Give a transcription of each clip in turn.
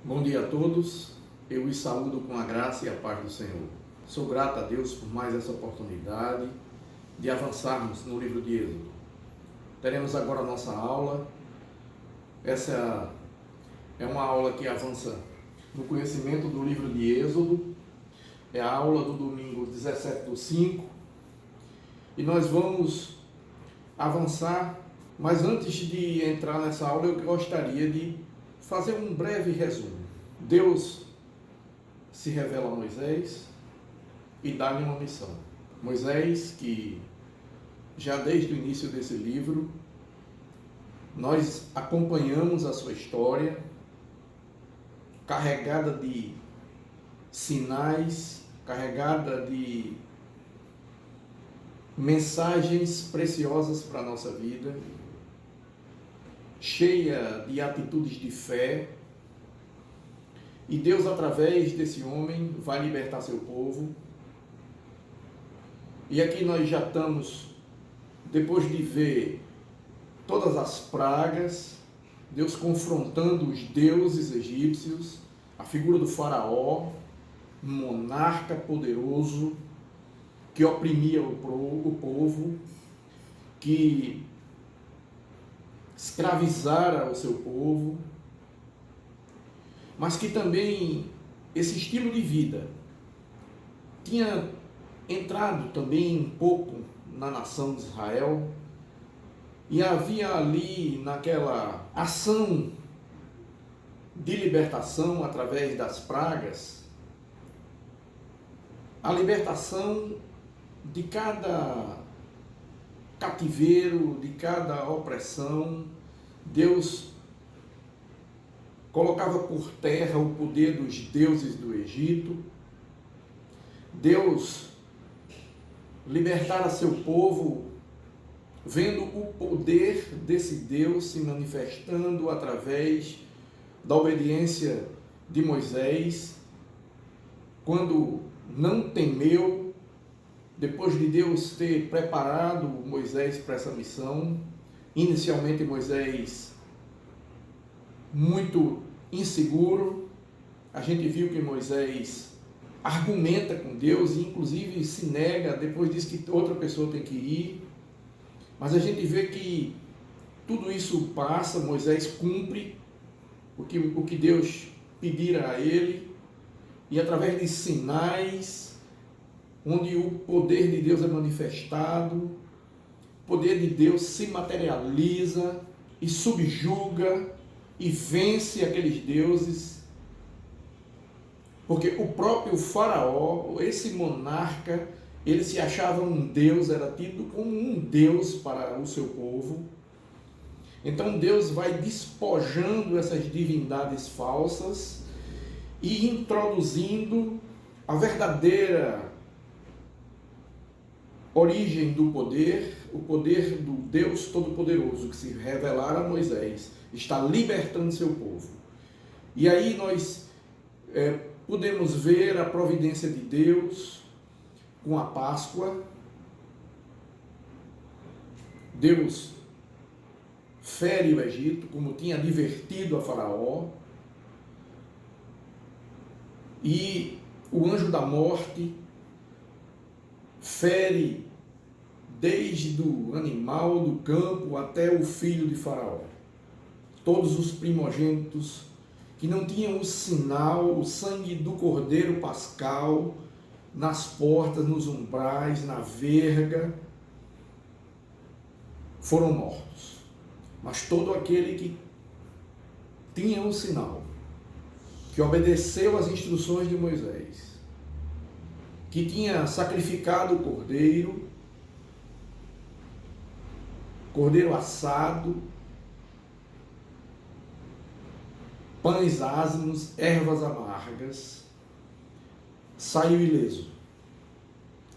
Bom dia a todos, eu os saúdo com a graça e a paz do Senhor. Sou grato a Deus por mais essa oportunidade de avançarmos no livro de Êxodo. Teremos agora a nossa aula. Essa é uma aula que avança no conhecimento do livro de Êxodo. É a aula do domingo 17/5 e nós vamos avançar, mas antes de entrar nessa aula eu gostaria de fazer um breve resumo. Deus se revela a Moisés e dá-lhe uma missão. Moisés, que já desde o início desse livro, nós acompanhamos a sua história, carregada de sinais, carregada de mensagens preciosas para a nossa vida, cheia de atitudes de fé, e Deus, através desse homem, vai libertar seu povo. E aqui nós já estamos, depois de ver todas as pragas, Deus confrontando os deuses egípcios, a figura do faraó, um monarca poderoso, que oprimia o povo, que escravizara o seu povo, mas que também esse estilo de vida tinha entrado também um pouco na nação de Israel, e havia ali naquela ação de libertação através das pragas, a libertação de cada cativeiro, de cada opressão. Deus colocava por terra o poder dos deuses do Egito. Deus libertara seu povo, vendo o poder desse Deus se manifestando através da obediência de Moisés, quando não temeu, depois de Deus ter preparado Moisés para essa missão. Inicialmente Moisés muito inseguro, a gente viu que Moisés argumenta com Deus e inclusive se nega, depois diz que outra pessoa tem que ir, mas a gente vê que tudo isso passa, Moisés cumpre o que Deus pedira a ele, e através de sinais, onde o poder de Deus é manifestado, o poder de Deus se materializa e subjuga e vence aqueles deuses, porque o próprio faraó, esse monarca, ele se achava um deus, era tido como um deus para o seu povo. Então Deus vai despojando essas divindades falsas e introduzindo a verdadeira origem do poder, o poder do Deus Todo-Poderoso, que se revelara a Moisés, está libertando seu povo. E aí nós podemos ver a providência de Deus com a Páscoa. Deus fere o Egito, como tinha advertido a Faraó, e o anjo da morte fere desde o animal do campo até o filho de Faraó. Todos os primogênitos que não tinham o sinal, o sangue do cordeiro pascal, nas portas, nos umbrais, na verga, foram mortos. Mas todo aquele que tinha o sinal, que obedeceu às instruções de Moisés, que tinha sacrificado o cordeiro assado, pães ázimos, ervas amargas, saiu ileso.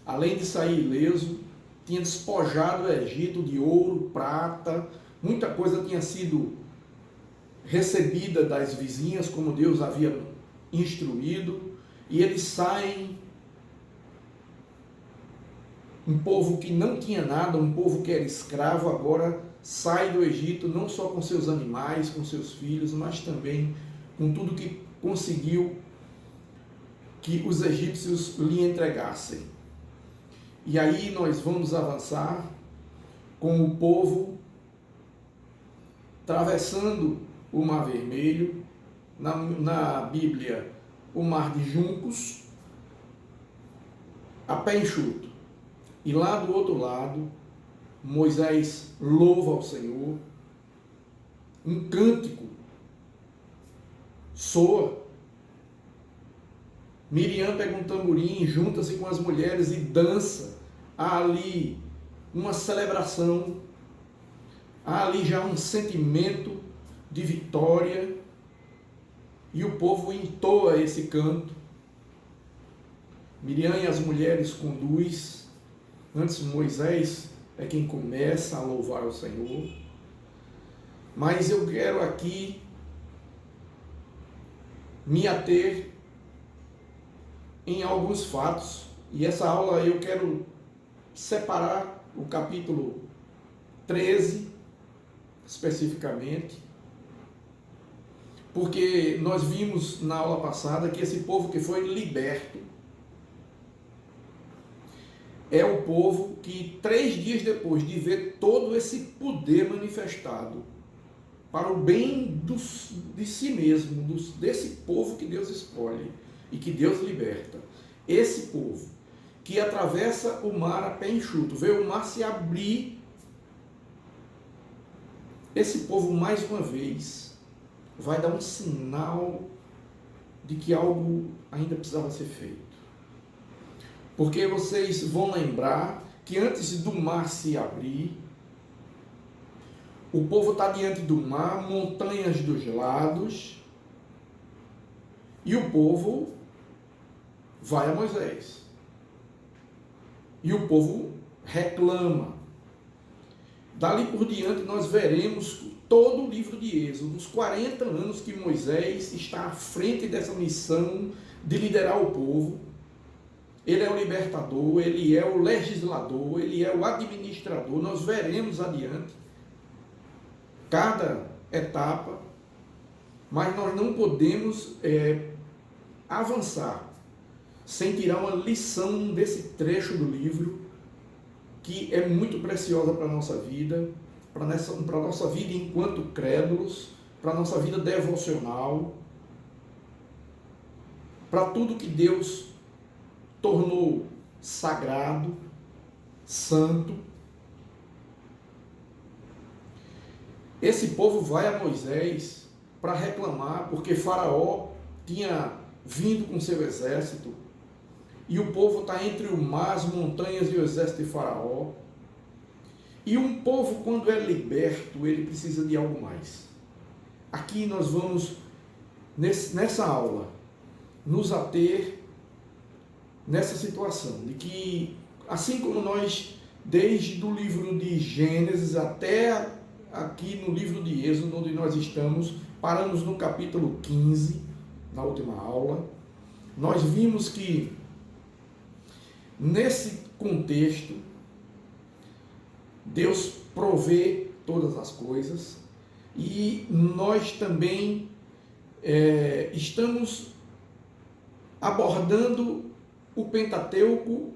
Além de sair ileso, tinha despojado o Egito de ouro, prata, muita coisa tinha sido recebida das vizinhas, como Deus havia instruído, e eles saem, um povo que não tinha nada, um povo que era escravo, agora sai do Egito, não só com seus animais, com seus filhos, mas também com tudo que conseguiu que os egípcios lhe entregassem. E aí nós vamos avançar com o povo atravessando o Mar Vermelho, na Bíblia, o Mar de Juncos, a pé enxuto. E lá do outro lado, Moisés louva ao Senhor, um cântico soa. Miriam pega um tamborim, junta-se com as mulheres e dança. Há ali uma celebração, há ali já um sentimento de vitória, e o povo entoa esse canto. Miriam e as mulheres conduz, antes Moisés é quem começa a louvar ao Senhor. Mas eu quero aqui me ater em alguns fatos, e essa aula eu quero separar o capítulo 13, especificamente, porque nós vimos na aula passada que esse povo que foi liberto é o povo que 3 dias depois de ver todo esse poder manifestado para o bem de si mesmo, desse povo que Deus escolhe e que Deus liberta, esse povo que atravessa o mar a pé enxuto, vê o mar se abrir, esse povo mais uma vez vai dar um sinal de que algo ainda precisava ser feito. Porque vocês vão lembrar que antes do mar se abrir, o povo está diante do mar, montanhas dos lados, e o povo vai a Moisés. E o povo reclama. Dali por diante nós veremos todo o livro de Êxodo, os 40 anos que Moisés está à frente dessa missão de liderar o povo. Ele é o libertador, ele é o legislador, ele é o administrador. Nós veremos adiante cada etapa, mas nós não podemos avançar sem tirar uma lição desse trecho do livro, que é muito preciosa para a nossa vida, para a nossa vida enquanto crédulos, para a nossa vida devocional, para tudo que Deus tornou sagrado, santo. Esse povo vai a Moisés para reclamar, porque Faraó tinha vindo com seu exército, e o povo está entre o mar, as montanhas e o exército de Faraó. E um povo, quando é liberto, ele precisa de algo mais. Aqui nós vamos, nessa aula, nos ater nessa situação, de que, assim como nós, desde o livro de Gênesis até aqui no livro de Êxodo, onde nós estamos, paramos no capítulo 15, na última aula, nós vimos que, nesse contexto, Deus provê todas as coisas, e nós também estamos abordando o Pentateuco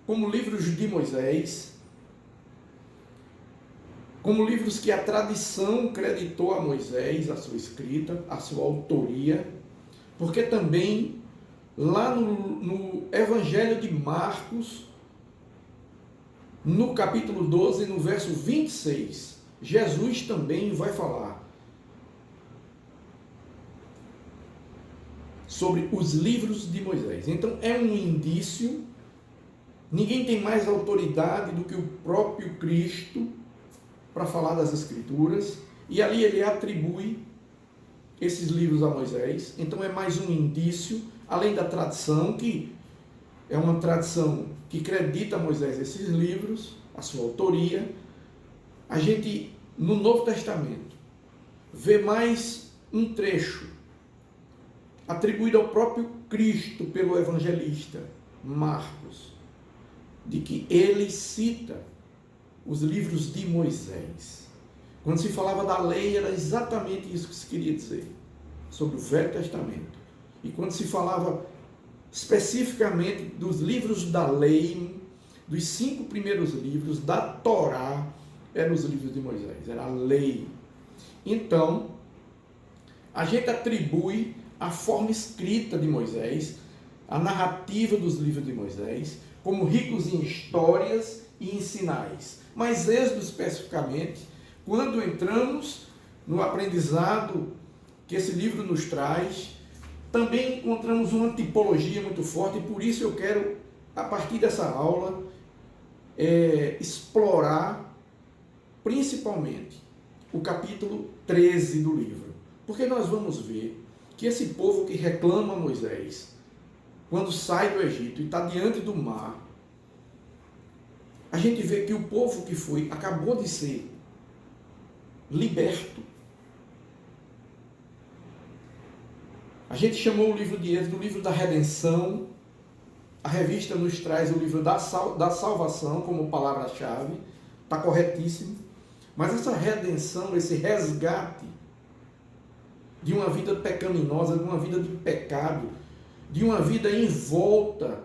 como livros de Moisés, como livros que a tradição creditou a Moisés, a sua escrita, a sua autoria, porque também lá no Evangelho de Marcos, no capítulo 12, no verso 26, Jesus também vai falar sobre os livros de Moisés. Então é um indício, ninguém tem mais autoridade do que o próprio Cristo para falar das Escrituras, e ali ele atribui esses livros a Moisés. Então é mais um indício, além da tradição, que é uma tradição que acredita a Moisés esses livros, a sua autoria. A gente, no Novo Testamento, vê mais um trecho atribuído ao próprio Cristo pelo evangelista Marcos, de que ele cita os livros de Moisés. Quando se falava da lei, era exatamente isso que se queria dizer, sobre o Velho Testamento. E quando se falava especificamente dos livros da lei, dos 5 primeiros livros da Torá, eram os livros de Moisés, era a lei. Então, a gente atribui a forma escrita de Moisés, a narrativa dos livros de Moisés, como ricos em histórias e em sinais. Mas Êxodo especificamente, quando entramos no aprendizado que esse livro nos traz, também encontramos uma tipologia muito forte, e por isso eu quero, a partir dessa aula, explorar principalmente o capítulo 13 do livro. Porque nós vamos ver que esse povo que reclama Moisés, quando sai do Egito e está diante do mar, a gente vê que o povo que foi, acabou de ser liberto. A gente chamou o livro de Êxodo do livro da redenção. A revista nos traz o livro da salvação como palavra-chave. Está corretíssimo. Mas essa redenção, esse resgate de uma vida pecaminosa, de uma vida de pecado, de uma vida envolta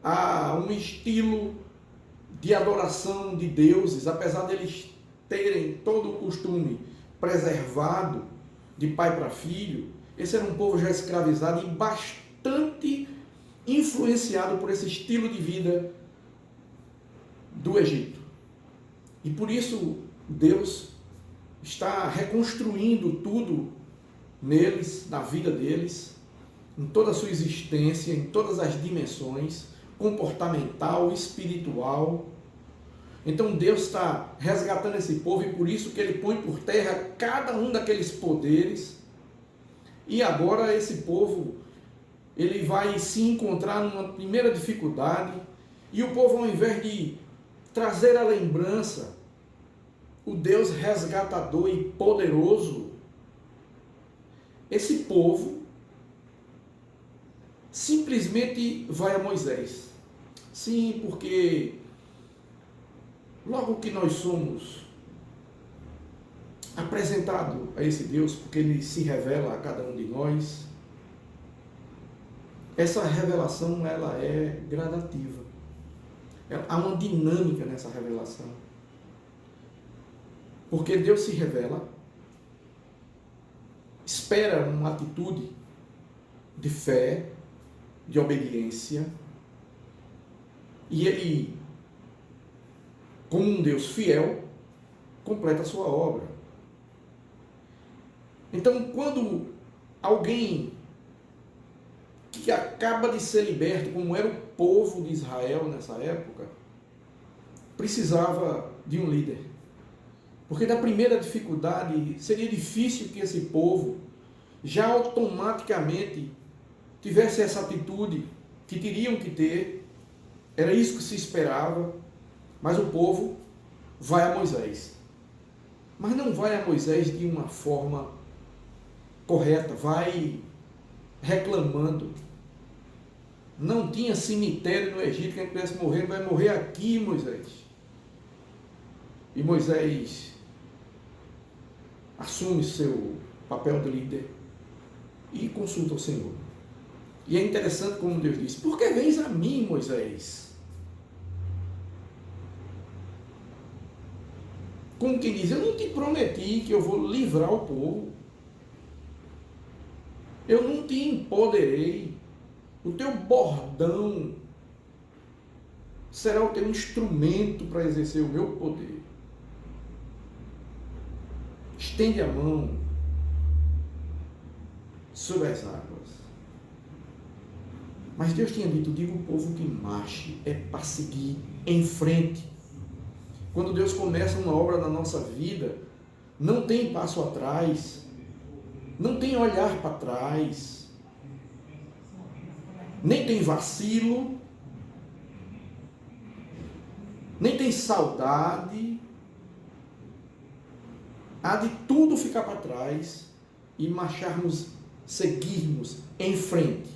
a um estilo de adoração de deuses, apesar deles terem todo o costume preservado de pai para filho, esse era um povo já escravizado e bastante influenciado por esse estilo de vida do Egito. E por isso Deus está reconstruindo tudo neles, na vida deles, em toda a sua existência, em todas as dimensões, comportamental, espiritual. Então Deus está resgatando esse povo e por isso que Ele põe por terra cada um daqueles poderes. E agora esse povo, ele vai se encontrar numa primeira dificuldade, e o povo, ao invés de trazer a lembrança, o Deus resgatador e poderoso, esse povo simplesmente vai a Moisés. Sim, porque logo que nós somos apresentados a esse Deus, porque Ele se revela a cada um de nós, essa revelação ela é gradativa. Há uma dinâmica nessa revelação. Porque Deus se revela, espera uma atitude de fé, de obediência, e Ele, como um Deus fiel, completa a sua obra. Então, quando alguém que acaba de ser liberto, como era o povo de Israel nessa época, precisava de um líder. Porque na primeira dificuldade seria difícil que esse povo já automaticamente tivesse essa atitude que teriam que ter, era isso que se esperava, mas o povo vai a Moisés. Mas não vai a Moisés de uma forma correta, vai reclamando. Não tinha cemitério no Egito, quem pudesse morrer, vai morrer aqui, Moisés. E Moisés assume seu papel de líder e consulta o Senhor. E é interessante como Deus diz: por que vens a mim, Moisés? Como quem diz: eu não te prometi que eu vou livrar o povo. Eu não te empoderei. O teu bordão será o teu instrumento para exercer o meu poder. Estende a mão sobre as águas. Mas Deus tinha dito: diga ao povo que marche, é para seguir em frente. Quando Deus começa uma obra na nossa vida, não tem passo atrás, não tem olhar para trás, nem tem vacilo, nem tem saudade. Há de tudo ficar para trás e marcharmos, seguirmos em frente.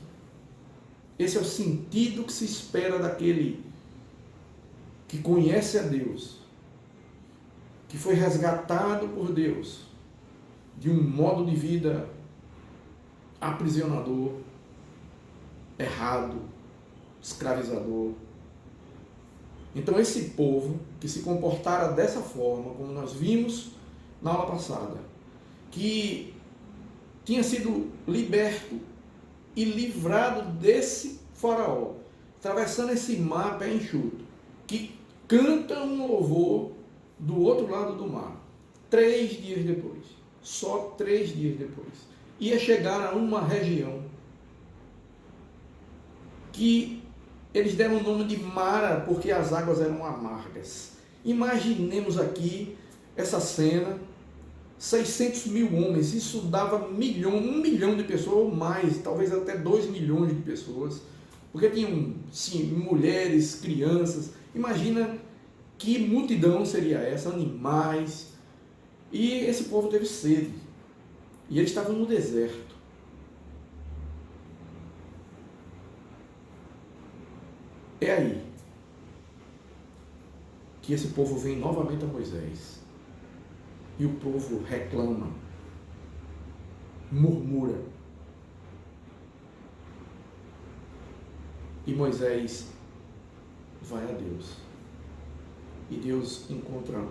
Esse é o sentido que se espera daquele que conhece a Deus, que foi resgatado por Deus de um modo de vida aprisionador errado, escravizador. Então esse povo que se comportara dessa forma, como nós vimos na aula passada, que tinha sido liberto e livrado desse faraó, atravessando esse mar pé enxuto, que canta um louvor do outro lado do mar, 3 dias depois, só 3 dias depois, ia chegar a uma região que eles deram o nome de Mara, porque as águas eram amargas. Imaginemos aqui essa cena, 600 mil homens, isso dava 1 milhão de pessoas ou mais, talvez até 2 milhões de pessoas, porque tinham, sim, mulheres, crianças. Imagina que multidão seria essa, animais, e esse povo teve sede, e eles estavam no deserto. É aí que esse povo vem novamente a Moisés. E o povo reclama, murmura. E Moisés vai a Deus. E Deus encontra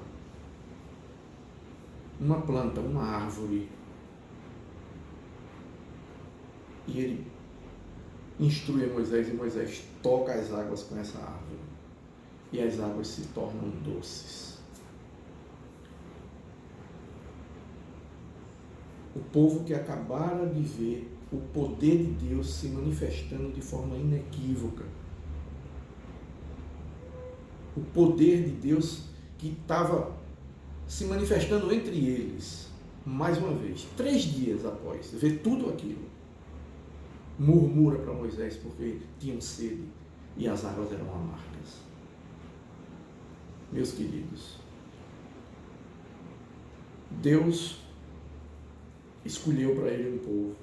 uma planta, uma árvore. E ele instrui a Moisés, e Moisés toca as águas com essa árvore. E as águas se tornam doces. O povo que acabara de ver o poder de Deus se manifestando de forma inequívoca. O poder de Deus que estava se manifestando entre eles, mais uma vez, 3 dias após ver tudo aquilo, murmura para Moisés porque tinham sede e as águas eram amargas. Meus queridos, Deus escolheu para ele um povo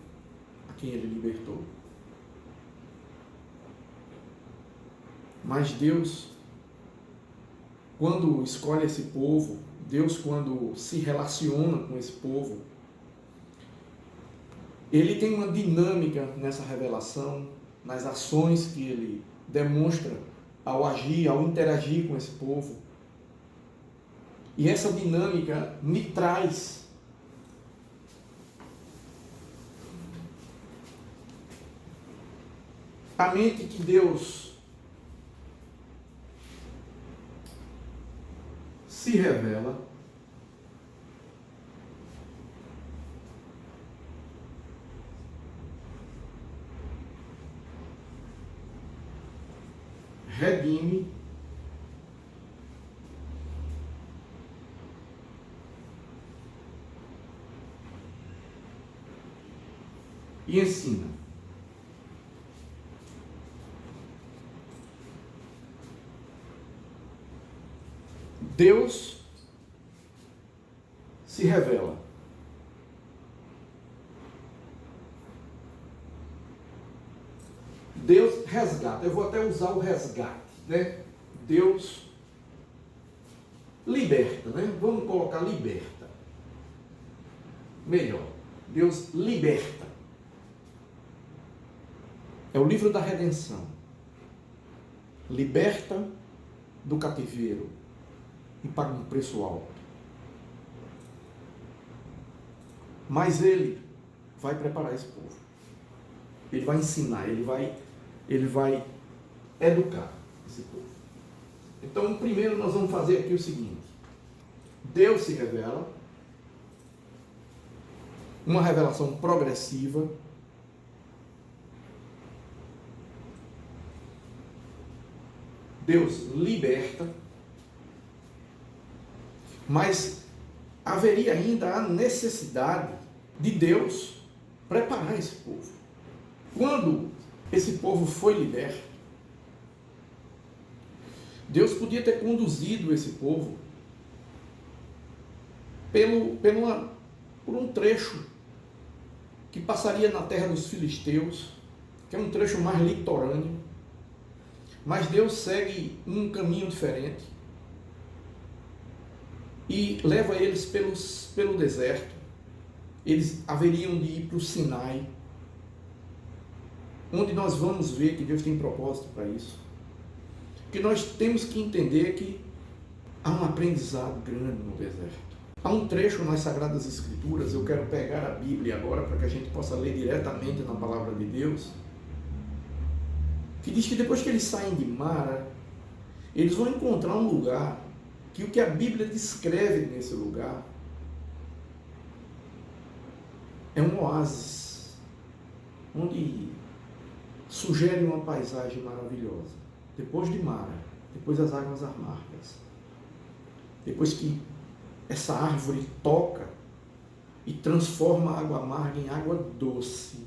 a quem ele libertou. Mas Deus, quando escolhe esse povo, Deus, quando se relaciona com esse povo, ele tem uma dinâmica nessa revelação, nas ações que ele demonstra ao agir, ao interagir com esse povo. E essa dinâmica me traz a mente que Deus se revela redime e ensina. Deus se revela. Deus resgata. Eu vou até usar o resgate, né? Deus liberta, né? Vamos colocar liberta. Melhor. Deus liberta. É o livro da redenção. Liberta do cativeiro e paga um preço alto. Mas ele vai preparar esse povo. Ele vai ensinar, ele vai educar esse povo. Então, primeiro nós vamos fazer aqui o seguinte. Deus se revela, uma revelação progressiva. Deus liberta, mas haveria ainda a necessidade de Deus preparar esse povo. Quando esse povo foi liberto, Deus podia ter conduzido esse povo por um trecho que passaria na terra dos filisteus, que é um trecho mais litorâneo, mas Deus segue um caminho diferente e leva eles pelo deserto. Eles haveriam de ir para o Sinai, onde nós vamos ver que Deus tem propósito para isso. Porque nós temos que entender que há um aprendizado grande no deserto. Há um trecho nas Sagradas Escrituras, eu quero pegar a Bíblia agora para que a gente possa ler diretamente na Palavra de Deus, que diz que depois que eles saem de Mara, eles vão encontrar um lugar que o que a Bíblia descreve nesse lugar é um oásis, onde sugere uma paisagem maravilhosa. Depois de Mara, depois das águas amargas, depois que essa árvore toca e transforma a água amarga em água doce,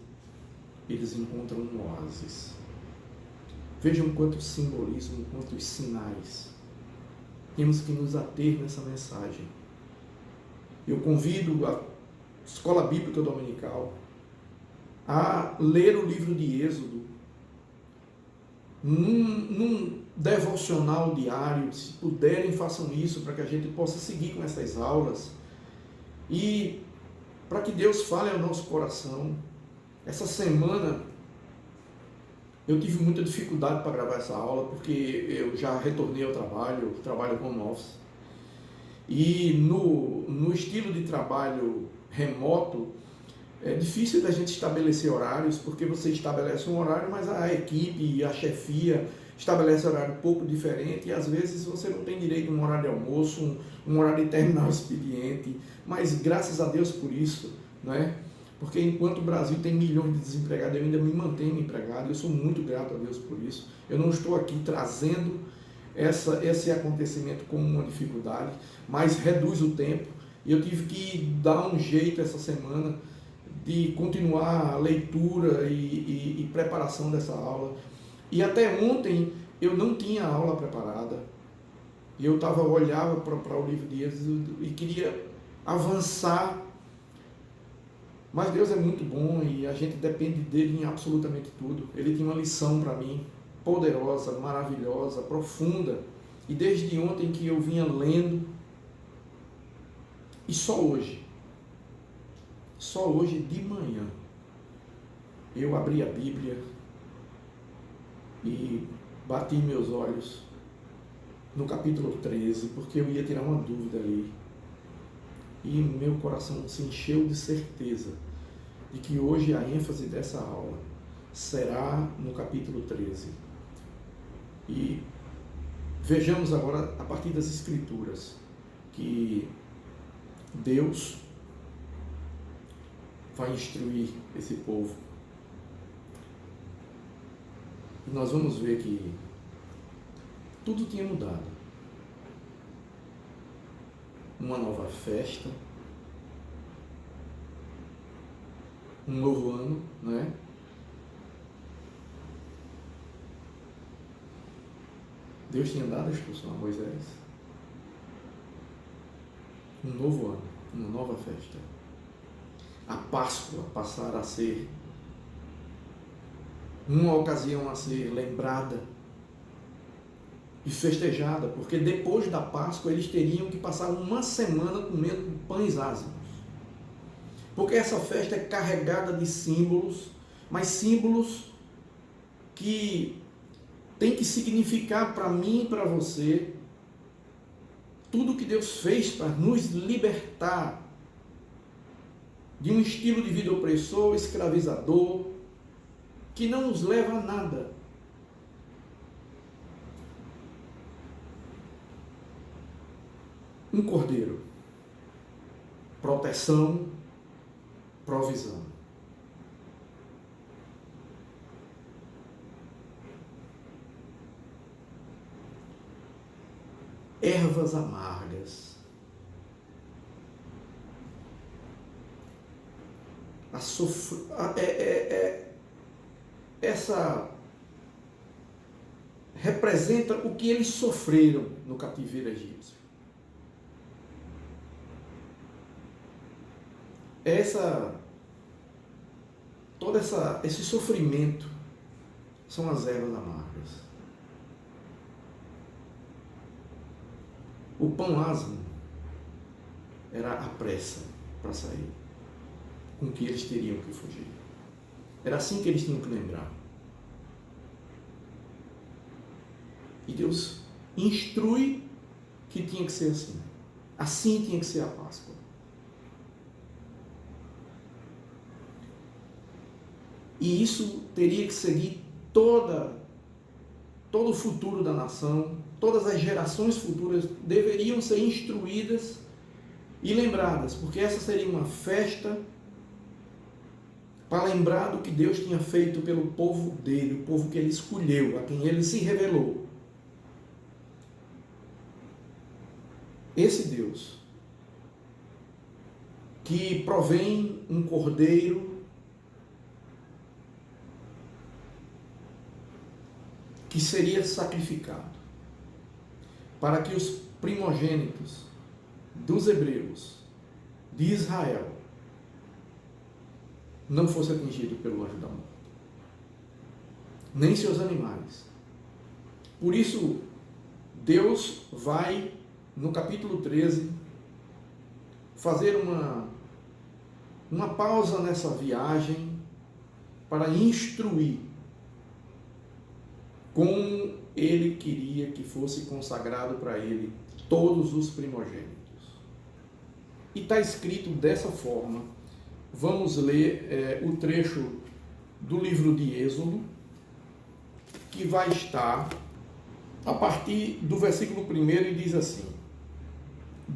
eles encontram um oásis. Vejam quanto simbolismo, quantos sinais. Temos que nos ater nessa mensagem. Eu convido a Escola Bíblica Dominical a ler o livro de Êxodo num devocional diário. Se puderem, façam isso para que a gente possa seguir com essas aulas e para que Deus fale ao nosso coração. Essa semana eu tive muita dificuldade para gravar essa aula, porque eu já retornei ao trabalho home office, e no estilo de trabalho remoto, é difícil da gente estabelecer horários, porque você estabelece um horário, mas a equipe, a chefia estabelece horário um pouco diferente, e às vezes você não tem direito a um horário de almoço, um horário de terminar o expediente, mas graças a Deus por isso, não é? Porque enquanto o Brasil tem milhões de desempregados, eu ainda me mantenho empregado, eu sou muito grato a Deus por isso. Eu não estou aqui trazendo esse acontecimento como uma dificuldade, mas reduz o tempo, e eu tive que dar um jeito essa semana de continuar a leitura e preparação dessa aula. E até ontem eu não tinha a aula preparada, e eu olhava para o livro de Êxodo e queria avançar. Mas Deus é muito bom e a gente depende dele em absolutamente tudo. Ele tinha uma lição para mim, poderosa, maravilhosa, profunda. E desde ontem que eu vinha lendo, e só hoje de manhã, eu abri a Bíblia e bati meus olhos no capítulo 13, porque eu ia tirar uma dúvida ali. E meu coração se encheu de certeza de que hoje a ênfase dessa aula será no capítulo 13. E vejamos agora, a partir das Escrituras, que Deus vai instruir esse povo. E nós vamos ver que tudo tinha mudado. Uma nova festa, um novo ano, né? Deus tinha dado a instrução a Moisés. Um novo ano, uma nova festa. A Páscoa passar a ser uma ocasião a ser lembrada e festejada, porque depois da Páscoa eles teriam que passar uma semana comendo pães ázimos. Porque essa festa é carregada de símbolos, mas símbolos que tem que significar para mim e para você tudo que Deus fez para nos libertar de um estilo de vida opressor, escravizador, que não nos leva a nada. Um cordeiro, proteção, provisão. Ervas amargas. Essa representa o que eles sofreram no cativeiro egípcio. Todo esse sofrimento são as ervas amargas. O pão asmo era a pressa para sair, com que eles teriam que fugir. Era assim que eles tinham que lembrar. E Deus instrui que tinha que ser assim. Assim tinha que ser a Páscoa. E isso teria que seguir todo o futuro da nação. Todas as gerações futuras deveriam ser instruídas e lembradas, porque essa seria uma festa para lembrar do que Deus tinha feito pelo povo dele, o povo que ele escolheu, a quem ele se revelou. Esse Deus que provém um cordeiro que seria sacrificado para que os primogênitos dos hebreus, de Israel, não fosse atingido pelo anjo da morte, nem seus animais. Por isso, Deus vai, no capítulo 13, fazer uma pausa nessa viagem para instruir como ele queria que fosse consagrado para ele todos os primogênitos. E está escrito dessa forma. Vamos ler o trecho do livro de Êxodo, que vai estar a partir do versículo 1 e diz assim: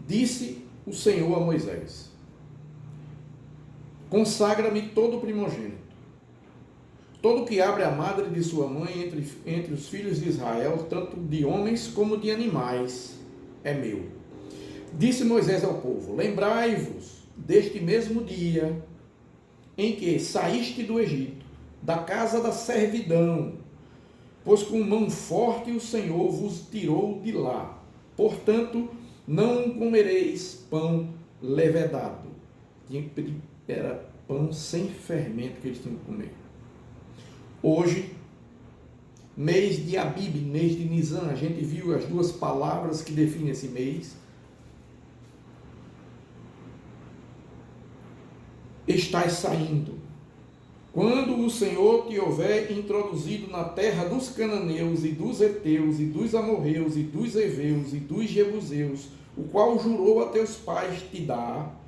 Disse o Senhor a Moisés: Consagra-me todo primogênito, todo que abre a madre de sua mãe entre os filhos de Israel, tanto de homens como de animais, é meu. Disse Moisés ao povo: Lembrai-vos deste mesmo dia em que saíste do Egito, da casa da servidão, pois com mão forte o Senhor vos tirou de lá. Portanto, não comereis pão levedado. Era pão sem fermento que eles tinham que comer. Hoje, mês de Abib, mês de Nisan, a gente viu as duas palavras que definem esse mês. Estás saindo. Quando o Senhor te houver introduzido na terra dos cananeus, e dos heteus, e dos amorreus, e dos heveus, e dos jebuseus, o qual jurou a teus pais te dar,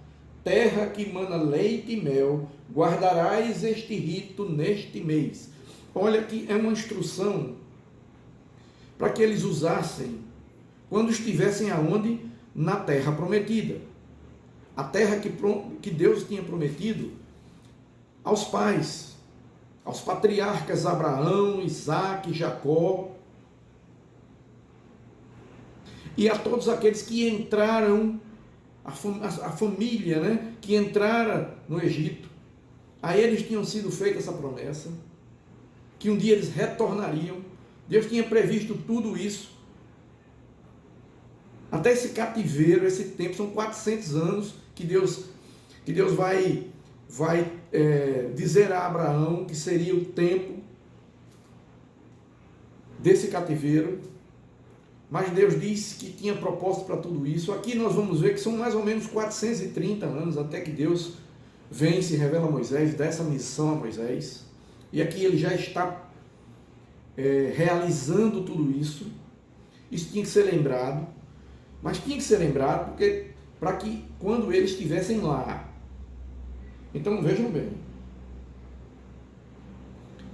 terra que mana leite e mel, guardarás este rito neste mês. Olha que é uma instrução para que eles usassem quando estivessem aonde? Na terra prometida. A terra que Deus tinha prometido aos pais, aos patriarcas Abraão, Isaque, Jacó, e a todos aqueles que entraram, a família, né, que entrara no Egito. A eles tinham sido feita essa promessa, que um dia eles retornariam. Deus tinha previsto tudo isso. Até esse cativeiro, esse tempo, são 400 anos que Deus vai dizer a Abraão que seria o tempo desse cativeiro. Mas Deus disse que tinha propósito para tudo isso. Aqui nós vamos ver que são mais ou menos 430 anos até que Deus vem e se revela a Moisés, dá essa missão a Moisés. E aqui ele já está realizando tudo isso. Isso tinha que ser lembrado. Mas tinha que ser lembrado porque para que quando eles estivessem lá. Então vejam bem.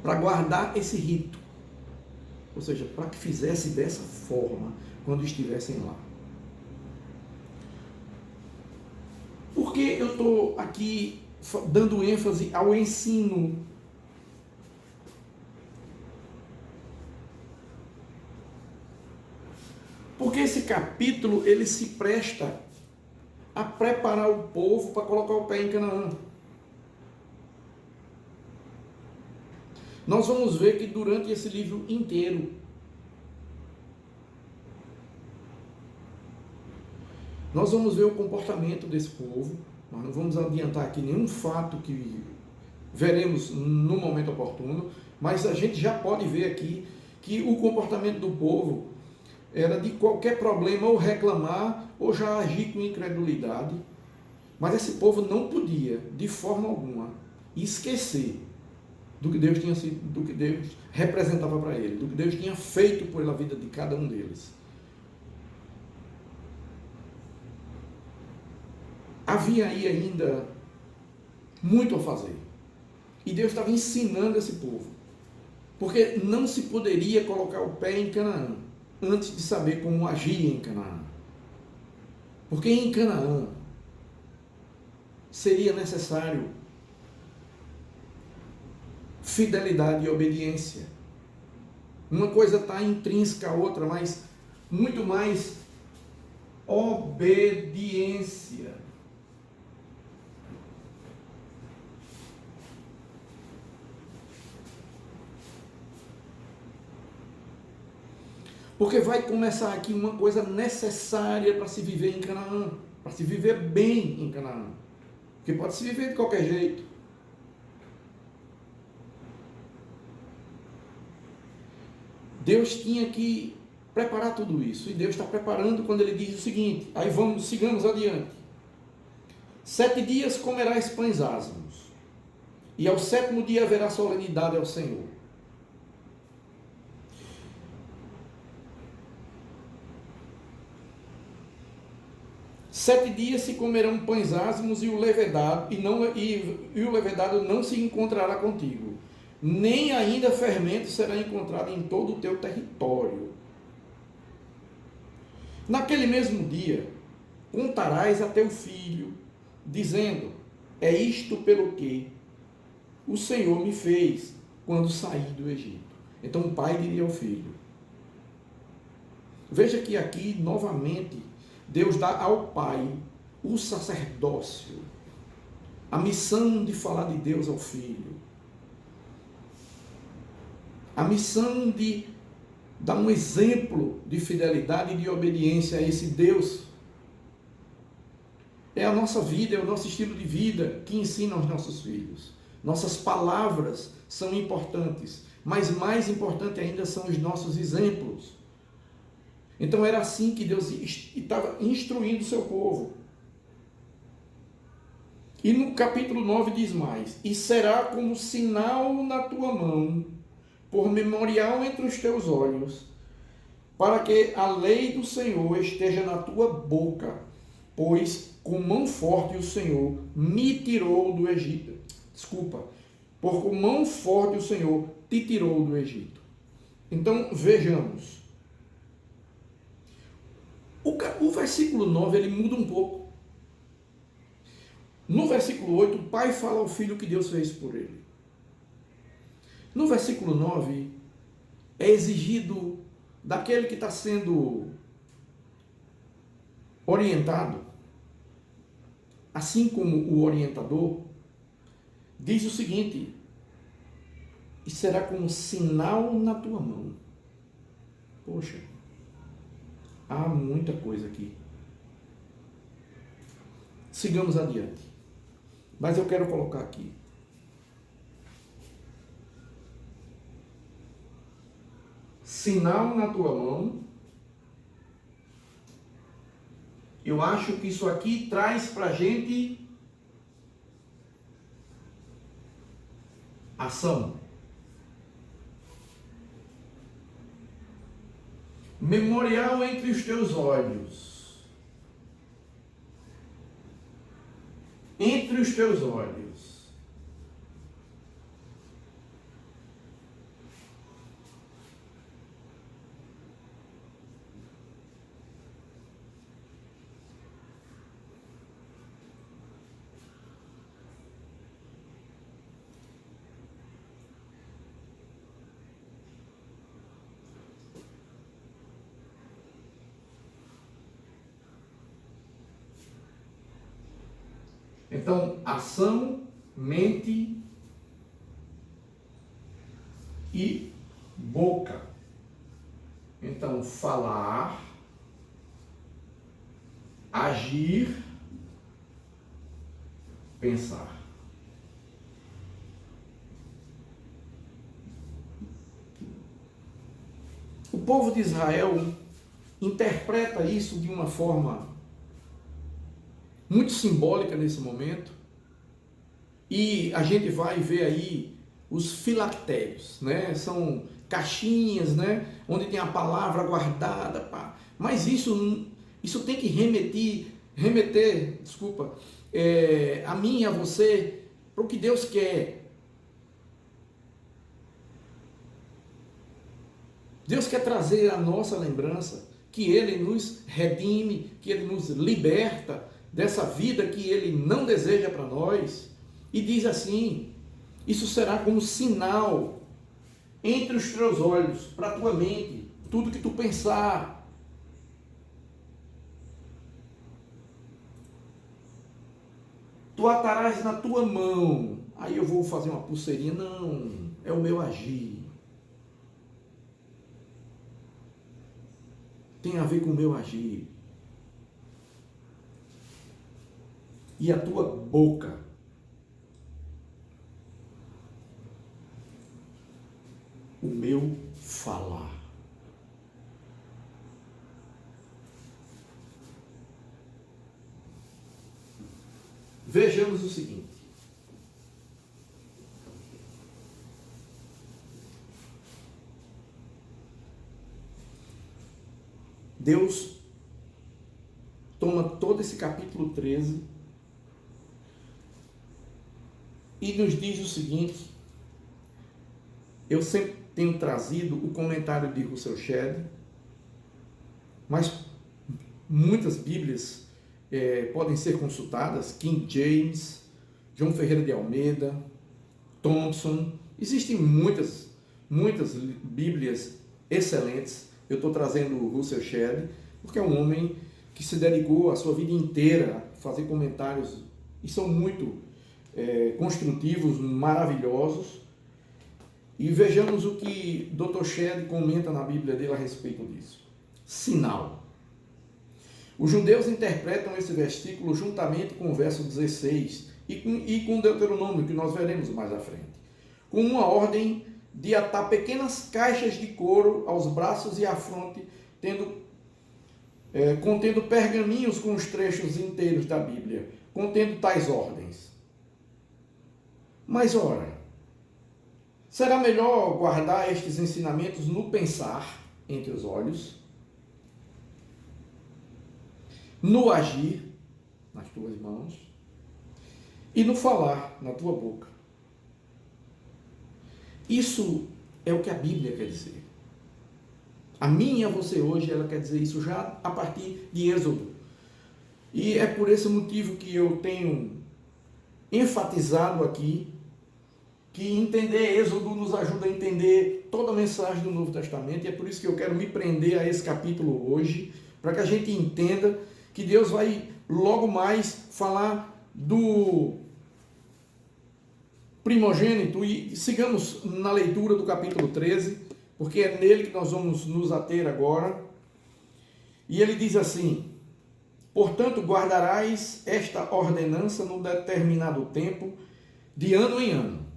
Para guardar esse rito. Ou seja, para que fizesse dessa forma quando estivessem lá. Por que eu estou aqui dando ênfase ao ensino? Porque esse capítulo, ele se presta a preparar o povo para colocar o pé em Canaã. Nós vamos ver que durante esse livro inteiro, nós vamos ver o comportamento desse povo. Nós não vamos adiantar aqui nenhum fato que veremos no momento oportuno, mas a gente já pode ver aqui que o comportamento do povo era de qualquer problema ou reclamar ou já agir com incredulidade. Mas esse povo não podia, de forma alguma, esquecer do que Deus tinha sido, do que Deus representava para ele, do que Deus tinha feito pela vida de cada um deles. Havia aí ainda muito a fazer. E Deus estava ensinando esse povo. Porque não se poderia colocar o pé em Canaã antes de saber como agir em Canaã. Porque em Canaã seria necessário fidelidade e obediência. Uma coisa está intrínseca à outra, mas muito mais obediência. Porque vai começar aqui uma coisa necessária para se viver em Canaã, para se viver bem em Canaã. Porque pode se viver de qualquer jeito. Deus tinha que preparar tudo isso. E Deus está preparando quando ele diz o seguinte. Aí sigamos adiante. 7 dias comerás pães ázimos. E ao 7º dia haverá solenidade ao Senhor. Sete dias se comerão pães ázimos e o levedado não se encontrará contigo, nem ainda fermento será encontrado em todo o teu território. Naquele mesmo dia contarás a teu filho, dizendo: é isto pelo que o Senhor me fez quando saí do Egito. Então o pai diria ao filho. Veja que aqui novamente Deus dá ao pai o sacerdócio, a missão de falar de Deus ao filho, a missão de dar um exemplo de fidelidade e de obediência a esse Deus. É a nossa vida, é o nosso estilo de vida que ensina aos nossos filhos. Nossas palavras são importantes, mas mais importante ainda são os nossos exemplos. Então era assim que Deus estava instruindo o seu povo. E no capítulo 9 diz mais: e será como sinal na tua mão, por memorial entre os teus olhos, para que a lei do Senhor esteja na tua boca, pois com mão forte o Senhor me tirou do Egito. Por com mão forte o Senhor te tirou do Egito. Então vejamos. O versículo 9 ele muda um pouco. No versículo 8, o pai fala ao filho o que Deus fez por ele. No versículo 9, é exigido daquele que está sendo orientado, assim como o orientador, diz o seguinte: e será como sinal na tua mão. Poxa, há muita coisa aqui. Sigamos adiante. Mas eu quero colocar aqui. Sinal na tua mão. Eu acho que isso aqui traz para a gente ação. Memorial entre os teus olhos. Entre os teus olhos. Então, ação, mente e boca. Então, falar, agir, pensar. O povo de Israel interpreta isso de uma forma muito simbólica nesse momento, e a gente vai ver aí os filactérios, né? São caixinhas, né? Onde tem a palavra guardada, pá. Mas isso tem que remeter, desculpa, a mim e a você, para o que Deus quer. Deus quer trazer a nossa lembrança que Ele nos redime, que Ele nos liberta dessa vida que Ele não deseja para nós. E diz assim: isso será como sinal entre os teus olhos, para a tua mente, tudo que tu pensar. Tu atarás na tua mão. Aí eu vou fazer uma pulseirinha. Não, é o meu agir. Tem a ver com o meu agir. E a tua boca. O meu falar. Vejamos o seguinte. Deus toma todo esse capítulo 13 e nos diz o seguinte. Eu sempre tenho trazido o comentário de Russell Shedd, mas muitas Bíblias podem ser consultadas, King James, João Ferreira de Almeida, Thompson. Existem muitas Bíblias excelentes. Eu estou trazendo o Russell Shedd, porque é um homem que se dedicou a sua vida inteira a fazer comentários, e são muito construtivos, maravilhosos. E vejamos o que Dr. Shedd comenta na Bíblia dele a respeito disso. Sinal. Os judeus interpretam esse versículo juntamente com o verso 16 e com Deuteronômio, que nós veremos mais à frente, com uma ordem de atar pequenas caixas de couro aos braços e à fronte, contendo pergaminhos com os trechos inteiros da Bíblia, contendo tais ordens. Mas ora, será melhor guardar estes ensinamentos no pensar, entre os olhos, no agir, nas tuas mãos, e no falar, na tua boca. Isso é o que a Bíblia quer dizer. A mim e a você hoje, ela quer dizer isso já a partir de Êxodo. E é por esse motivo que eu tenho enfatizado aqui que entender Êxodo nos ajuda a entender toda a mensagem do Novo Testamento, e é por isso que eu quero me prender a esse capítulo hoje, para que a gente entenda que Deus vai logo mais falar do primogênito, e sigamos na leitura do capítulo 13, porque é nele que nós vamos nos ater agora. E ele diz assim: portanto, guardarás esta ordenança num determinado tempo, de ano em ano.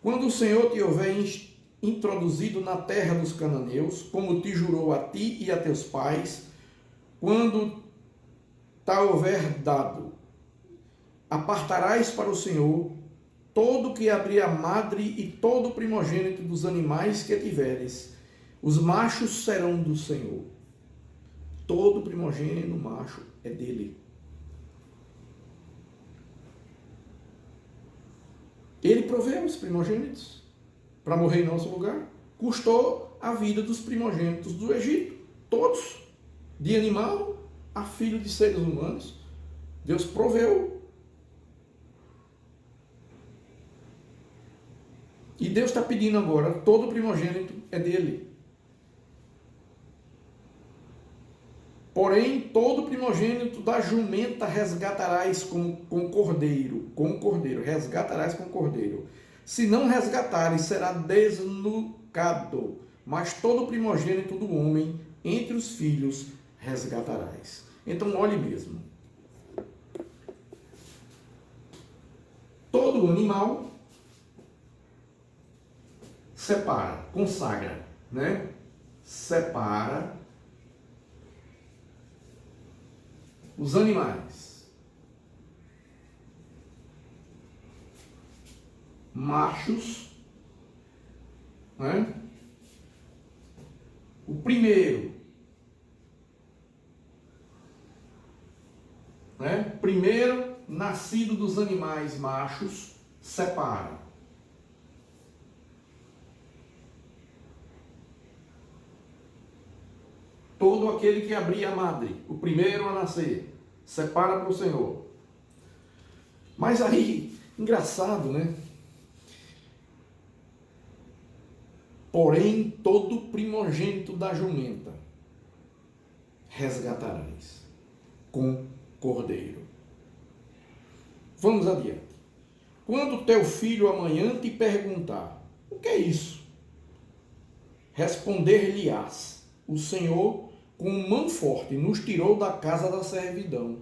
Quando o Senhor te houver introduzido na terra dos cananeus, como te jurou a ti e a teus pais, quando te houver dado, apartarás para o Senhor todo que abrir a madre e todo primogênito dos animais que tiveres. Os machos serão do Senhor. Todo primogênito macho é dele. Ele proveu os primogênitos para morrer em nosso lugar. Custou a vida dos primogênitos do Egito. Todos. De animal a filho de seres humanos. Deus proveu. E Deus está pedindo agora, todo primogênito é dele. Porém, todo primogênito da jumenta resgatarás com cordeiro. Com cordeiro, resgatarás com cordeiro. Se não resgatares, será desnucado. Mas todo primogênito do homem, entre os filhos, resgatarás. Então, olhe mesmo. Todo animal separa, consagra, né? Separa os animais. machos, né? O primeiro, né? Primeiro nascido dos animais machos, separa. Todo aquele que abrir a madre, o primeiro a nascer, separa para o Senhor. Mas aí, engraçado, né? Porém, todo primogênito da jumenta resgatarás com cordeiro. Vamos adiante. Quando teu filho amanhã te perguntar, o que é isso? Responder-lhe-ás, o Senhor com mão forte nos tirou da casa da servidão.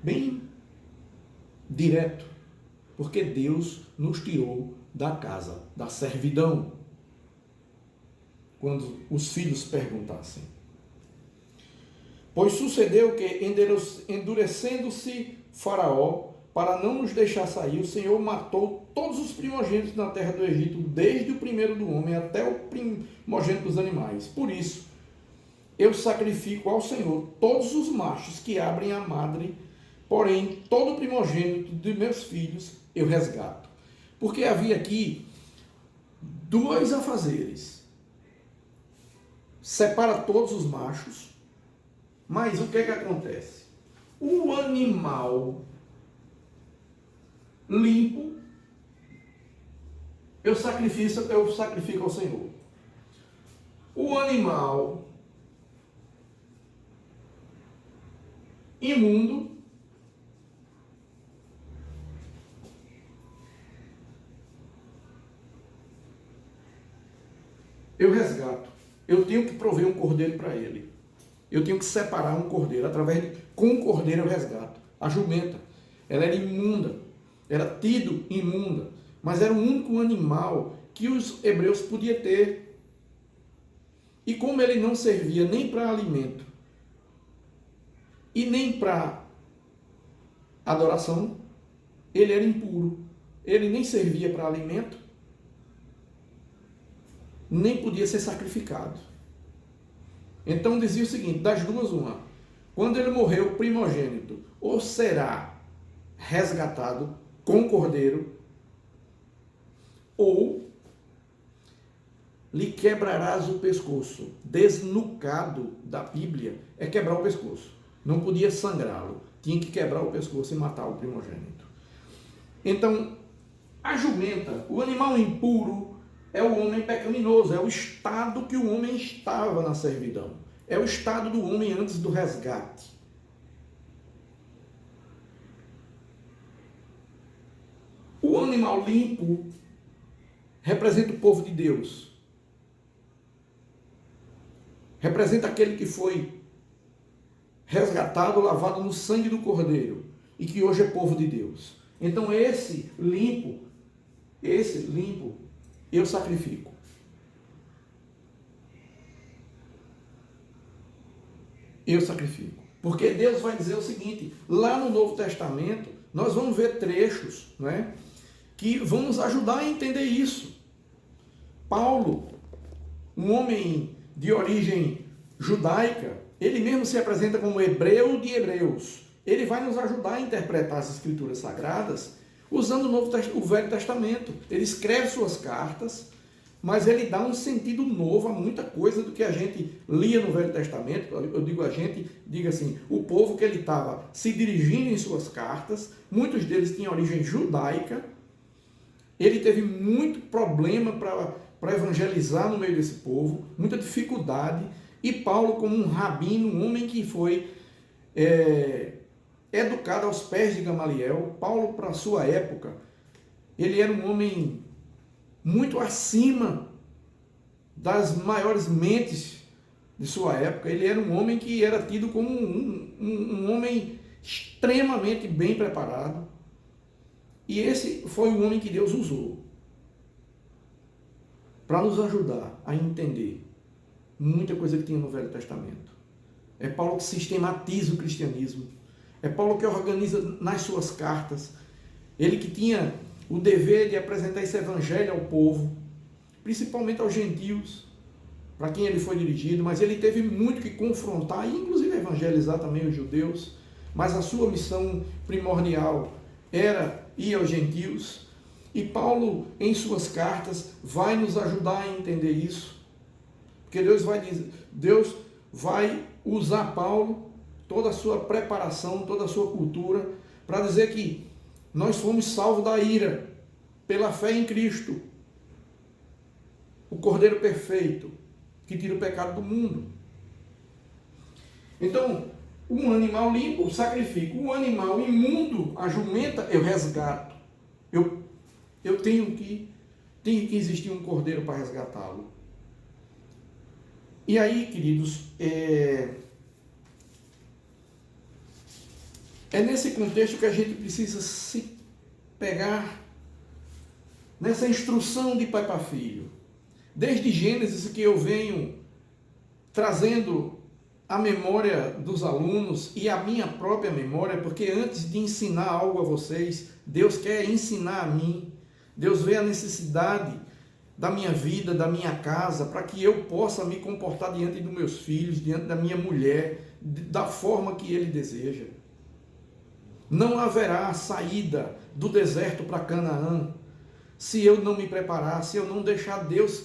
Bem direto, porque Deus nos tirou da casa da servidão. Quando os filhos perguntassem. Pois sucedeu que, endurecendo-se Faraó, para não nos deixar sair, o Senhor matou todos os primogênitos na terra do Egito, desde o primeiro do homem até o primogênito dos animais. Por isso, eu sacrifico ao Senhor todos os machos que abrem a madre, porém, todo o primogênito de meus filhos eu resgato. Porque havia aqui dois afazeres. Separa todos os machos, mas o que é que acontece? O animal limpo, eu sacrifico ao Senhor. O animal imundo, eu resgato. Eu tenho que prover um cordeiro para ele. Eu tenho que separar um cordeiro. Com um cordeiro eu resgato. A jumenta, ela era imunda. Era tido imunda. Mas era o único animal que os hebreus podiam ter. E como ele não servia nem para alimento e nem para adoração, ele era impuro. Ele nem servia para alimento, nem podia ser sacrificado. Então dizia o seguinte, das duas uma, quando ele morreu, o primogênito ou será resgatado com cordeiro, ou lhe quebrarás o pescoço. Desnucado da Bíblia é quebrar o pescoço. Não podia sangrá-lo, tinha que quebrar o pescoço e matar o primogênito. Então, a jumenta, o animal impuro, é o homem pecaminoso, é o estado que o homem estava na servidão. É o estado do homem antes do resgate. O animal limpo representa o povo de Deus. Representa aquele que foi resgatado, lavado no sangue do Cordeiro e que hoje é povo de Deus. Então esse limpo, eu sacrifico. Eu sacrifico. Porque Deus vai dizer o seguinte, lá no Novo Testamento, nós vamos ver trechos, né, que vão nos ajudar a entender isso. Paulo, um homem de origem judaica, ele mesmo se apresenta como hebreu de hebreus. Ele vai nos ajudar a interpretar as escrituras sagradas usando o Velho Testamento. Ele escreve suas cartas, mas ele dá um sentido novo a muita coisa do que a gente lia no Velho Testamento. Eu digo a gente, diga assim, o povo que ele estava se dirigindo em suas cartas, muitos deles tinham origem judaica. Ele teve muito problema para evangelizar no meio desse povo, muita dificuldade. E Paulo, como um rabino, um homem que foi educado aos pés de Gamaliel, Paulo, para a sua época, ele era um homem muito acima das maiores mentes de sua época. Ele era um homem que era tido como um homem extremamente bem preparado. E esse foi o homem que Deus usou para nos ajudar a entender muita coisa que tinha no Velho Testamento. É Paulo que sistematiza o cristianismo. É Paulo que organiza nas suas cartas. Ele que tinha o dever de apresentar esse evangelho ao povo, principalmente aos gentios, para quem ele foi dirigido, mas ele teve muito que confrontar, e inclusive evangelizar também os judeus, mas a sua missão primordial era ir aos gentios, e Paulo, em suas cartas, vai nos ajudar a entender isso, porque Deus vai usar Paulo, toda a sua preparação, toda a sua cultura, para dizer que nós fomos salvos da ira, pela fé em Cristo, o Cordeiro perfeito, que tira o pecado do mundo. Então, um animal limpo, eu sacrifico. Um animal imundo, a jumenta, eu resgato. Eu tenho que existir um cordeiro para resgatá-lo. E aí, queridos, é nesse contexto que a gente precisa se pegar nessa instrução de pai para filho. Desde Gênesis que eu venho trazendo a memória dos alunos e a minha própria memória, porque antes de ensinar algo a vocês, Deus quer ensinar a mim. Deus vê a necessidade da minha vida, da minha casa, para que eu possa me comportar diante dos meus filhos, diante da minha mulher, da forma que Ele deseja. Não haverá saída do deserto para Canaã se eu não me preparar, se eu não deixar Deus,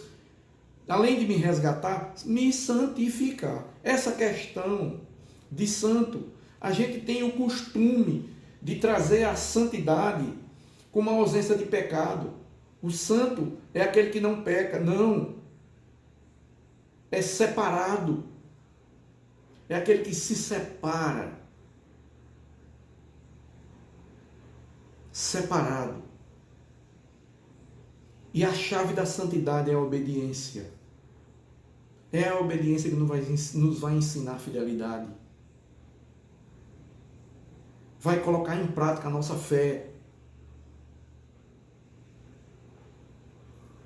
além de me resgatar, me santificar. Essa questão de santo, a gente tem o costume de trazer a santidade como a ausência de pecado. O santo é aquele que não peca. Não. É separado. É aquele que se separa. Separado. E a chave da santidade é a obediência. É a obediência que nos vai ensinar fidelidade. Vai colocar em prática a nossa fé.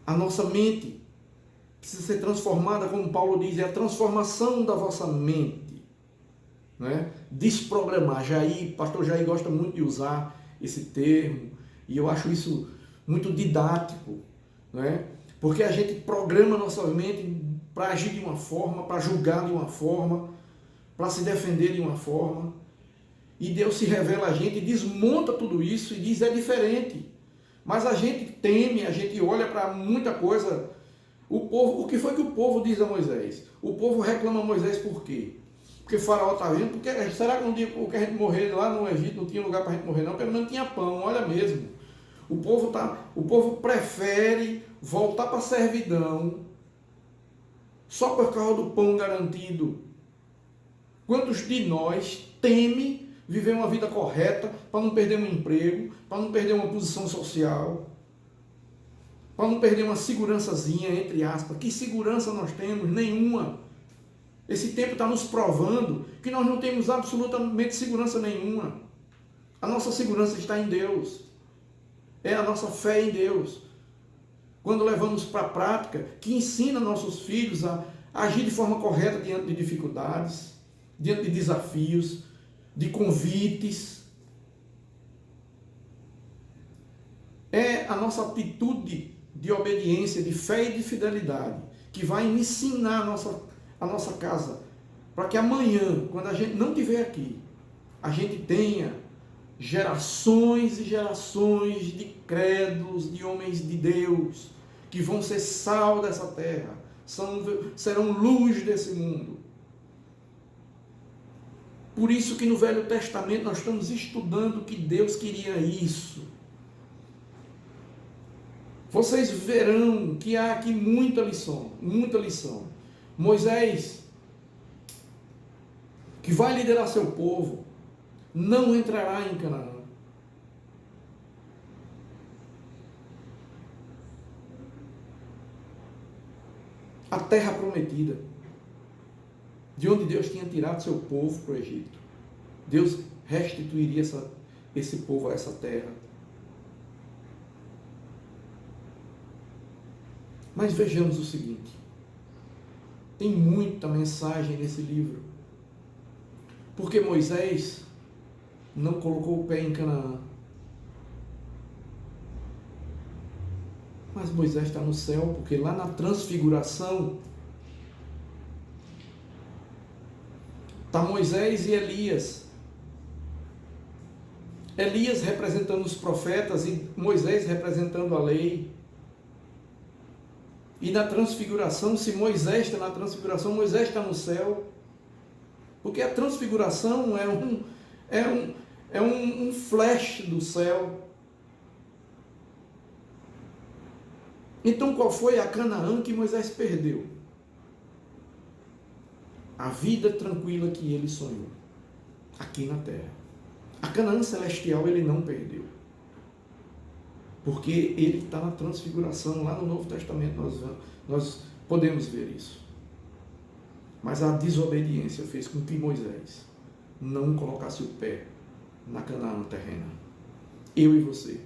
A nossa mente precisa ser transformada, como Paulo diz, é a transformação da vossa mente. Não é? Desprogramar. Pastor Jair gosta muito de usar esse termo, e eu acho isso muito didático, não é? Porque a gente programa nossa mente para agir de uma forma, para julgar de uma forma, para se defender de uma forma, e Deus se revela a gente, desmonta tudo isso e diz: é diferente. Mas a gente teme, a gente olha para muita coisa. O que foi que o povo diz a Moisés? O povo reclama a Moisés por quê? Porque o faraó está vendo, porque será que no dia que a gente morrer lá no Egito não tinha lugar para a gente morrer? Não, pelo menos tinha pão, olha mesmo. O povo prefere voltar para a servidão só por causa do pão garantido. Quantos de nós temem viver uma vida correta para não perder um emprego, para não perder uma posição social, para não perder uma segurançazinha, entre aspas? Que segurança nós temos? Nenhuma. Esse tempo está nos provando que nós não temos absolutamente segurança nenhuma. A nossa segurança está em Deus. É a nossa fé em Deus. Quando levamos para a prática, que ensina nossos filhos a agir de forma correta diante de dificuldades, diante de desafios, de convites. É a nossa atitude de obediência, de fé e de fidelidade, que vai ensinar a nossa casa, para que amanhã, quando a gente não estiver aqui, a gente tenha gerações e gerações de crédulos, de homens de Deus, que vão ser sal dessa terra, serão luz desse mundo. Por isso que no Velho Testamento nós estamos estudando que Deus queria isso. Vocês verão que há aqui muita lição, muita lição. Moisés, que vai liderar seu povo, não entrará em Canaã. A terra prometida, de onde Deus tinha tirado seu povo para o Egito. Deus restituiria esse povo a essa terra. Mas vejamos o seguinte, tem muita mensagem nesse livro. Porque Moisés não colocou o pé em Canaã. Mas Moisés está no céu, porque lá na transfiguração está Moisés e Elias. Elias representando os profetas e Moisés representando a lei. E na transfiguração, se Moisés está na transfiguração, Moisés está no céu. Porque a transfiguração é um flash do céu. Então, qual foi a Canaã que Moisés perdeu? A vida tranquila que ele sonhou, aqui na terra. A Canaã celestial ele não perdeu. Porque ele está na transfiguração, lá no Novo Testamento nós podemos ver isso. Mas a desobediência fez com que Moisés não colocasse o pé na Canaã terrena. Eu e você,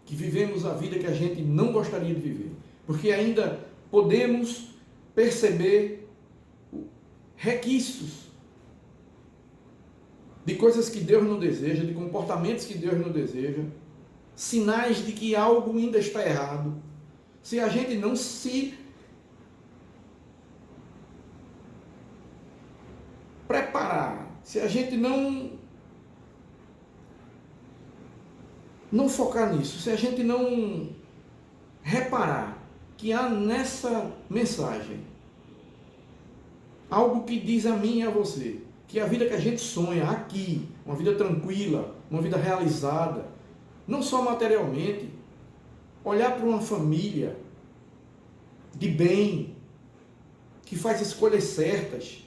que vivemos a vida que a gente não gostaria de viver, porque ainda podemos perceber requisitos de coisas que Deus não deseja, de comportamentos que Deus não deseja, sinais de que algo ainda está errado. Se a gente não se preparar, se a gente não focar nisso, se a gente não reparar que há nessa mensagem algo que diz a mim e a você, que a vida que a gente sonha aqui, uma vida tranquila, uma vida realizada, não só materialmente, olhar para uma família de bem, que faz escolhas certas,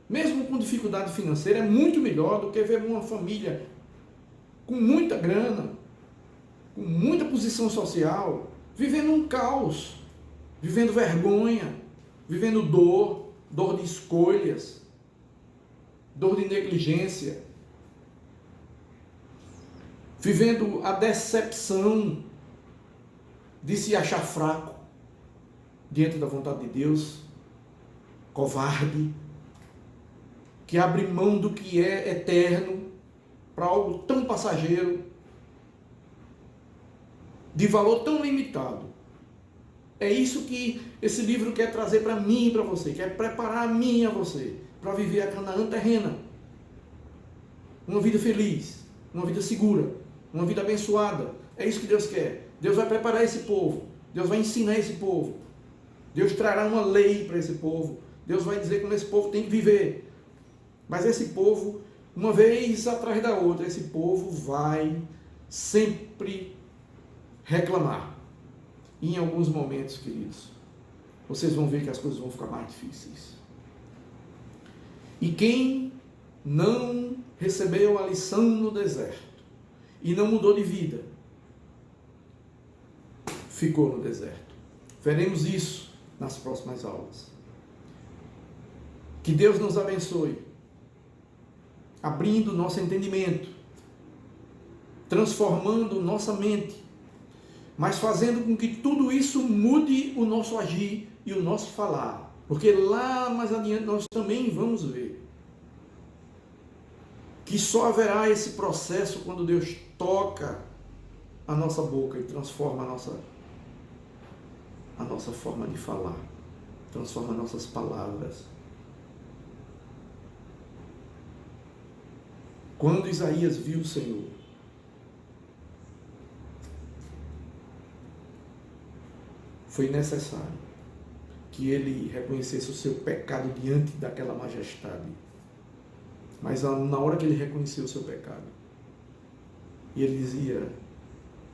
mesmo com dificuldade financeira, é muito melhor do que ver uma família com muita grana, com muita posição social, vivendo um caos, vivendo vergonha, vivendo dor de escolhas, dor de negligência, vivendo a decepção de se achar fraco diante da vontade de Deus, covarde, que abre mão do que é eterno para algo tão passageiro, de valor tão limitado. É isso que esse livro quer trazer para mim e para você, quer preparar a mim e a você para viver a Canaã terrena. Uma vida feliz, uma vida segura, uma vida abençoada. É isso que Deus quer. Deus vai preparar esse povo, Deus vai ensinar esse povo, Deus trará uma lei para esse povo, Deus vai dizer como esse povo tem que viver. Mas esse povo, uma vez atrás da outra, esse povo vai sempre reclamar. E em alguns momentos, queridos, vocês vão ver que as coisas vão ficar mais difíceis. E quem não recebeu a lição no deserto e não mudou de vida, ficou no deserto. Veremos isso nas próximas aulas. Que Deus nos abençoe, abrindo nosso entendimento, transformando nossa mente, mas fazendo com que tudo isso mude o nosso agir e o nosso falar. Porque lá mais adiante nós também vamos ver que só haverá esse processo quando Deus toca a nossa boca e transforma a nossa forma de falar, transforma nossas palavras. Quando Isaías viu o Senhor, foi necessário que ele reconhecesse o seu pecado diante daquela majestade. Mas na hora que ele reconheceu o seu pecado, e ele dizia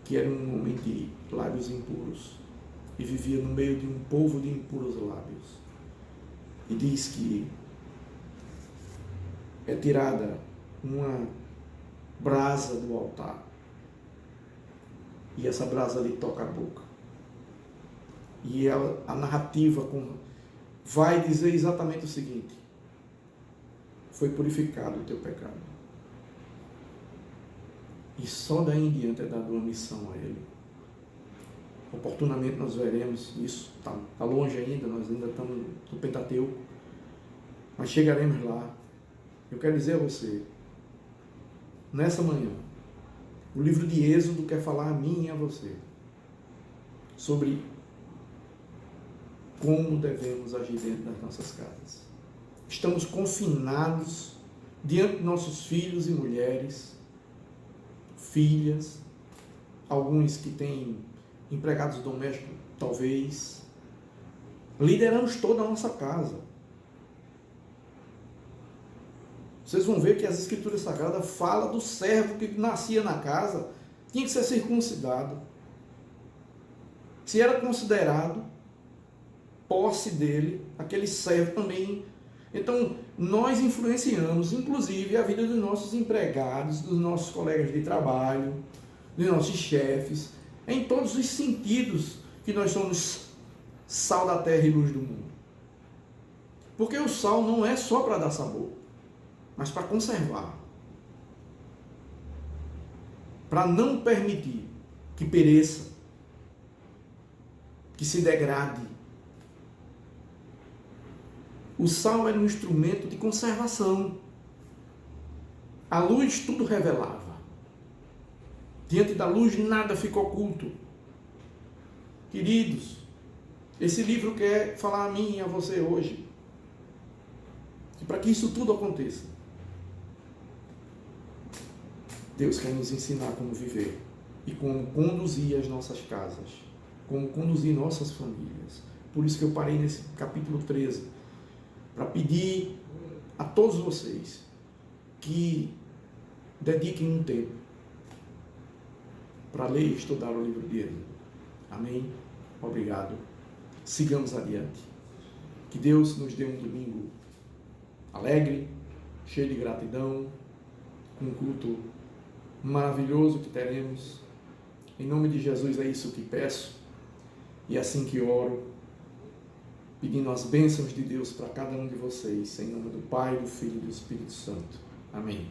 que era um homem de lábios impuros e vivia no meio de um povo de impuros lábios, e diz que é tirada uma brasa do altar e essa brasa lhe toca a boca. E a narrativa vai dizer exatamente o seguinte: foi purificado o teu pecado. E só daí em diante é dada uma missão a ele. Oportunamente nós veremos isso, está longe ainda, nós ainda estamos no Pentateuco, mas chegaremos lá. Eu quero dizer a você, nessa manhã, o livro de Êxodo quer falar a mim e a você sobre como devemos agir dentro das nossas casas. Estamos confinados diante de nossos filhos e mulheres, filhas, alguns que têm empregados domésticos, talvez. Lideramos toda a nossa casa. Vocês vão ver que as Escrituras Sagradas falam do servo que nascia na casa, tinha que ser circuncidado. Se era considerado posse dele, aquele servo também. Então, nós influenciamos, inclusive, a vida dos nossos empregados, dos nossos colegas de trabalho, dos nossos chefes, em todos os sentidos que nós somos sal da terra e luz do mundo. Porque o sal não é só para dar sabor, mas para conservar. Para não permitir que pereça, que se degrade. O sal era um instrumento de conservação. A luz tudo revelava. Diante da luz nada ficou oculto. Queridos, esse livro quer falar a mim e a você hoje. E para que isso tudo aconteça, Deus quer nos ensinar como viver e como conduzir as nossas casas, como conduzir nossas famílias. Por isso que eu parei nesse capítulo 13, para pedir a todos vocês que dediquem um tempo para ler e estudar o livro de Êxodo. Amém? Obrigado. Sigamos adiante. Que Deus nos dê um domingo alegre, cheio de gratidão, com um culto maravilhoso que teremos. Em nome de Jesus é isso que peço e assim que oro, pedindo as bênçãos de Deus para cada um de vocês, em nome do Pai, do Filho e do Espírito Santo. Amém.